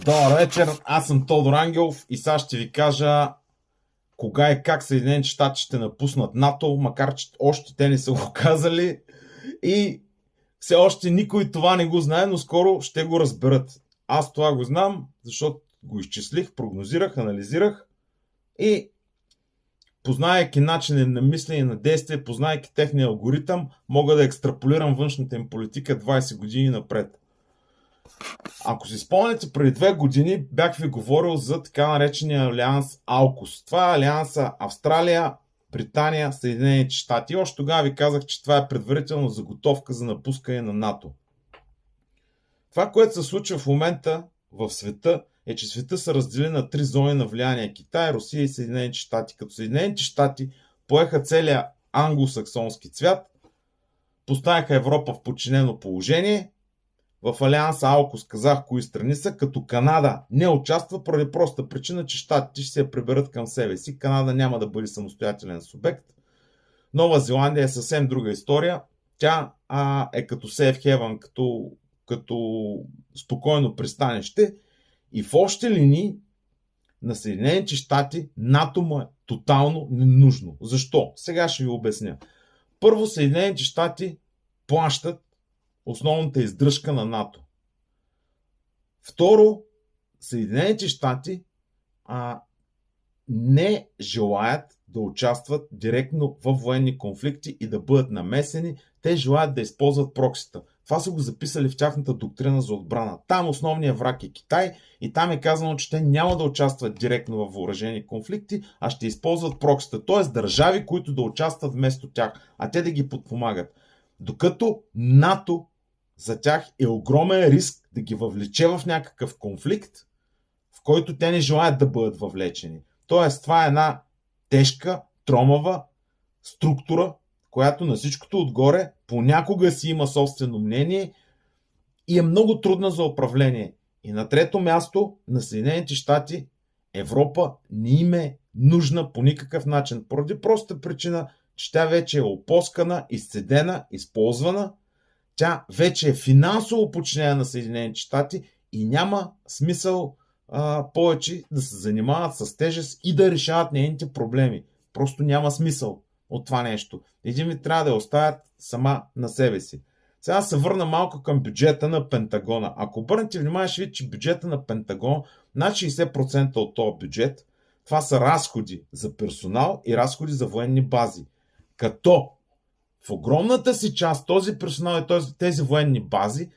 Добър вечер, аз съм Тодор Ангелов и сега ще ви кажа кога и как Съединените щати ще напуснат НАТО, макар че още те не са го казали и все още никой това не го знае, но скоро ще го разберат. Аз това го знам, защото го изчислих, прогнозирах, анализирах и познайки начина на мислене и на действие, познайки техния алгоритъм, мога да екстраполирам външната им политика 20 години напред. Ако си спомняте, преди 2 години бях ви говорил за така наречения алианс AUKUS. Това е алианса Австралия, Британия, Съединените щати. Още тогава ви казах, че това е предварителна заготовка за напускане на НАТО. Това, което се случва в момента в света, е, че света се раздели на 3 зони на влияние: Китай, Русия и Съединените щати. Като Съединените щати поеха целия англосаксонски цвят, поставиха Европа в подчинено положение. В Алианса AUKUS казах кои страни са, като Канада не участва поради проста причина, че щатите ще се я приберат към себе си. Канада няма да бъде самостоятелен субект. Нова Зеландия е съвсем друга история. Тя е като safe haven, като спокойно пристанище. И в общи линии на Съединените щати НАТО му е тотално ненужно. Защо? Сега ще ви обясня. Първо, Съединените щати плащат основната издръжка на НАТО. Второ, Съединените щати не желаят да участват директно в военни конфликти и да бъдат намесени. Те желаят да използват проксита. Това са го записали в тяхната доктрина за отбрана. Там основният враг е Китай и там е казано, че те няма да участват директно в въоръжени конфликти, а ще използват проксита. Т.е. държави, които да участват вместо тях, а те да ги подпомагат. Докато НАТО за тях е огромен риск да ги въвлече в някакъв конфликт, в който те не желаят да бъдат въвлечени. Тоест, това е една тежка, тромава структура, която на всичкото отгоре понякога си има собствено мнение и е много трудна за управление. И на трето място, на Съединените щати, Европа не им е нужна по никакъв начин. Поради простата причина, че тя вече е опоскана, изцедена, използвана. Тя вече е финансово подчинена на Съединените щати и няма смисъл повече да се занимават с тежест и да решават нейните проблеми. Просто няма смисъл от това нещо. Един ви трябва да я оставят сама на себе си. Сега се върна малко към бюджета на Пентагона. Ако обърнете внимание, ще видите, че бюджета на Пентагон, над 60% от този бюджет, това са разходи за персонал и разходи за военни бази. Като в огромната си част този персонал и тези военни бази